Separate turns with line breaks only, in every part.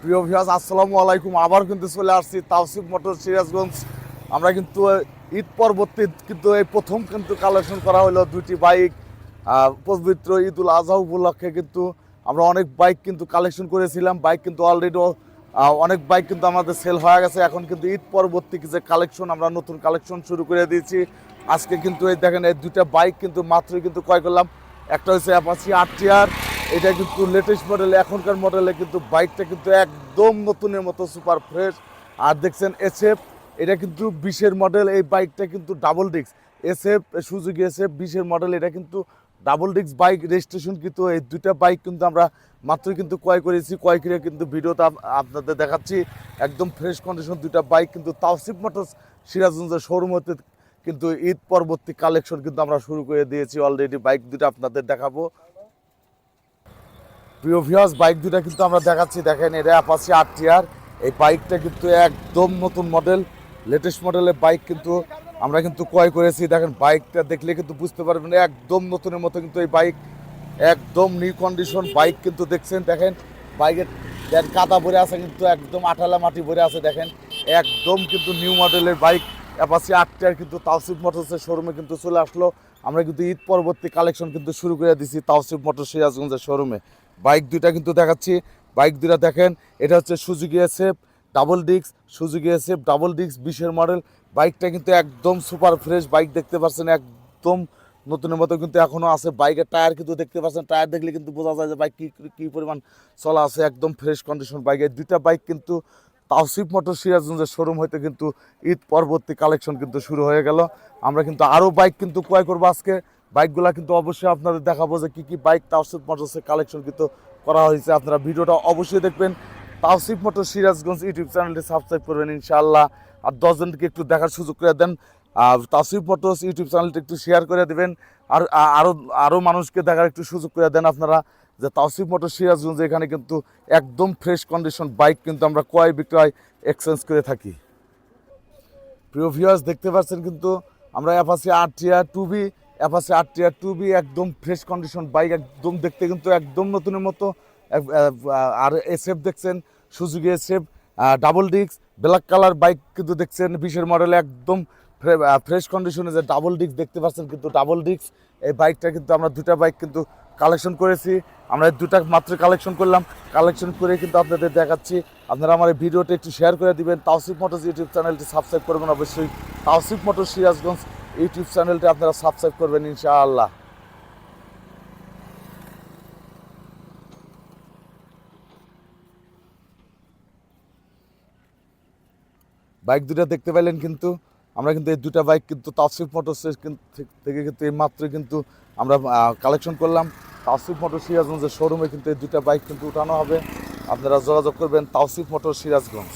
প্রিয় ভিউয়ার্স, আসসালামু আলাইকুম। আবার কিন্তু চলে আসছি তাওসিফ মোটর সিরাজগঞ্জ। আমরা কিন্তু ঈদ পরবর্তী কিন্তু এই প্রথম কিন্তু কালেকশন করা হলো দুইটি বাইক। পবিত্র ঈদুল আজহা উপলক্ষে কিন্তু আমরা অনেক বাইক কিন্তু কালেকশন করেছিলাম। বাইক কিন্তু অলরেডি অনেক বাইক কিন্তু আমাদের সেল হয়ে গেছে। এখন কিন্তু ঈদ পরবর্তী যে কালেকশন, আমরা নতুন কালেকশন শুরু করে দিয়েছি। আজকে কিন্তু এই দেখেন, এই দুইটা বাইক কিন্তু মাত্রই কিন্তু ক্রয় করলাম। একটা হচ্ছে অ্যাপাচি আরটিআর, এটা কিন্তু লেটেস্ট মডেল, এখনকার মডেলে কিন্তু বাইকটা কিন্তু একদম নতুনের মতো সুপার ফ্রেশ। আর দেখছেন এসএফ, এটা কিন্তু 20-এর মডেল। এই বাইকটা কিন্তু double disc SF, Suzuki SF 20-এর মডেল। এটা কিন্তু ডাবল ডিস্ক বাইক, রেজিস্ট্রেশন কিন্তু। এই দুইটা বাইক কিন্তু আমরা মাত্রই কিন্তু ক্রয় করেছি। ক্রয় করে কিন্তু ভিডিওটা আপনাদের দেখাচ্ছি। একদম ফ্রেশ কন্ডিশন দুইটা বাইক কিন্তু তাওসিফ মোটরস সিরাজগঞ্জের শোরুম হতে কিন্তু ঈদ পরবর্তী কালেকশন কিন্তু আমরা শুরু করে দিয়েছি অলরেডি। বাইক দুটো আপনাদের দেখাবো। প্রিয় ভিউয়ার্স, বাইক দুটা কিন্তু আমরা দেখাচ্ছি। দেখেন, এটা অ্যাপাচি আরটিআর। এই বাইকটা কিন্তু একদম নতুন মডেল, লেটেস্ট মডেলের বাইক কিন্তু আমরা কিন্তু ক্রয় করেছি। দেখেন, বাইকটা দেখলে কিন্তু বুঝতে পারবেন একদম নতুনের মতো কিন্তু এই বাইক, একদম নিউ কন্ডিশন বাইক কিন্তু দেখছেন। দেখেন বাইকের কাদা ভরে আছে, কিন্তু একদম আঠালা মাটি ভরে আছে। দেখেন একদম কিন্তু নিউ মডেলের বাইক অ্যাপাচি আরটিআর কিন্তু তাওসিফ মোটরসের শোরুমে কিন্তু চলে আসলো। আমরা কিন্তু ঈদ পরবর্তী কালেকশন কিন্তু শুরু করে দিয়েছি তাওসিফ মোটরস সিরাজগঞ্জের শোরুমে। বাইক দুইটা কিন্তু দেখাচ্ছি। বাইক দুইটা দেখেন, এটা হচ্ছে Suzuki SF double disc, Suzuki SF double disc 20-এর মডেল। বাইকটা কিন্তু একদম সুপার ফ্রেশ বাইক, দেখতে পাচ্ছেন একদম নতুনের মতো কিন্তু এখনও আছে। বাইকের টায়ার কিন্তু দেখতে পাচ্ছেন, টায়ার দেখলে কিন্তু বোঝা যায় যে বাইক কী পরিমাণ চলা আছে। একদম ফ্রেশ কন্ডিশন বাইক। এই দুইটা বাইক কিন্তু তাওসিফ মোটর সিরাজগঞ্জের শোরুম হইতে কিন্তু ঈদ পরবর্তী কালেকশন কিন্তু শুরু হয়ে গেল। আমরা কিন্তু আরও বাইক কিন্তু ক্রয় করবো আজকে। বাইকগুলা কিন্তু অবশ্যই আপনাদের দেখাবো যে কী বাইক তাওসিফ মোটরসের কালেকশন কিন্তু করা হয়েছে। আপনারা ভিডিওটা অবশ্যই দেখবেন। তাওসিফ মোটর সিরাজগঞ্জ ইউটিউব চ্যানেলটি সাবস্ক্রাইব করবেন ইনশাআল্লাহ। আর 10জনকে একটু দেখার সুযোগ করে দেন। আর তাওসিফ মোটরস ইউটিউব চ্যানেলটি একটু শেয়ার করে দেবেন। আর আরও মানুষকে দেখার একটু সুযোগ করে দেন আপনারা, যে তাওসিফ মোটর সিরাজগঞ্জ এখানে কিন্তু একদম ফ্রেশ কন্ডিশন বাইক কিন্তু আমরা ক্রয় বিক্রয় এক্সচেঞ্জ করে থাকি। প্রিয় ভিউয়ার্স, দেখতে পাচ্ছেন কিন্তু আমরা Apache RTR 2B, Apache RTR 2B একদম ফ্রেশ কন্ডিশন বাইক, একদম দেখতে কিন্তু একদম নতুনের মতো। আর এসএফ দেখছেন, Suzuki SF double disk black colour bike কিন্তু দেখছেন 20-এর মডেল, একদম ফ্রেশ কন্ডিশনে যে ডাবল ডিস্ক দেখতে পাচ্ছেন কিন্তু ডাবল ডিস্ক। এই বাইকটা কিন্তু আমরা দুটা বাইক কিন্তু কালেকশন করেছি। আমরা দুটা মাত্র কালেকশন করলাম, কালেকশন করে কিন্তু আপনাদের দেখাচ্ছি। আপনারা আমার এই ভিডিওটা একটু শেয়ার করে দিবেন। তাওসিফ মোটরস ইউটিউব চ্যানেলটি সাবস্ক্রাইব করবেন অবশ্যই। তাওসিফ মোটর সিরাজগঞ্জ ইউটিউব চ্যানেলটি আপনারা সাবস্ক্রাইব করবেন ইনশাআল্লাহ। বাইক দুটা দেখতে পাইলেন কিন্তু আমরা কিন্তু এই দুটা বাইক কিন্তু তাওসিফ মোটরসের থেকে কিন্তু এই মাত্রই কিন্তু আমরা কালেকশন করলাম। তাওসিফ মোটর সিরাজগঞ্জের শোরুমে কিন্তু এই দুটা বাইক কিন্তু উঠানো হবে। আপনারা যোগাযোগ করবেন তাওসিফ মোটর সিরাজগঞ্জ।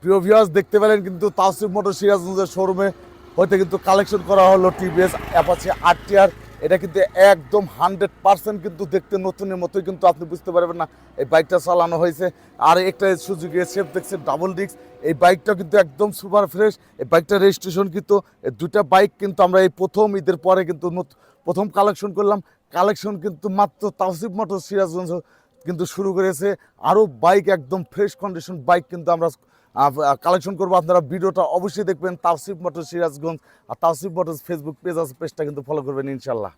প্রিয় ভিউয়ার্স, দেখতে পেলেন কিন্তু তাওসিফ মোটর সিরাজগঞ্জের শোরুমে হইতে কিন্তু কালেকশন করা হলো টিভিএস অ্যাপাচি আরটিআর। এটা কিন্তু একদম 100% কিন্তু দেখতে নতুনের মতোই, কিন্তু আপনি বুঝতে পারবেন না এই বাইকটা চালানো হয়েছে। আর একটা সুজুকি এসএফ দেখছেন ডাবল ডিস্ক, এই বাইকটা কিন্তু একদম সুপার ফ্রেশ। এই বাইকটা রেজিস্ট্রেশন কিন্তু। এই দুটা বাইক কিন্তু আমরা এই প্রথম ঈদের পরে কিন্তু প্রথম কালেকশন করলাম। কালেকশন কিন্তু মাত্র তাওসিফ মোটর সিরাজগঞ্জ কিন্তু শুরু করেছে। আরও বাইক একদম ফ্রেশ কন্ডিশন বাইক কিন্তু আমরা কালেকশন করবো। আপনারা ভিডিওটা অবশ্যই দেখবেন তাওসিফ মোটর সিরাজগঞ্জ। আর তাওসিফ মোটরস ফেসবুক পেজ আছে, পেজটা কিন্তু ফলো করবেন ইনশাল্লাহ।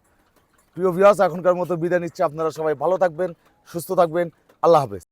প্রিয় ভিউয়ার্স, এখনকার মতো বিদায় নিচ্ছি। আপনারা সবাই ভালো থাকবেন, সুস্থ থাকবেন। আল্লাহ হাফেজ।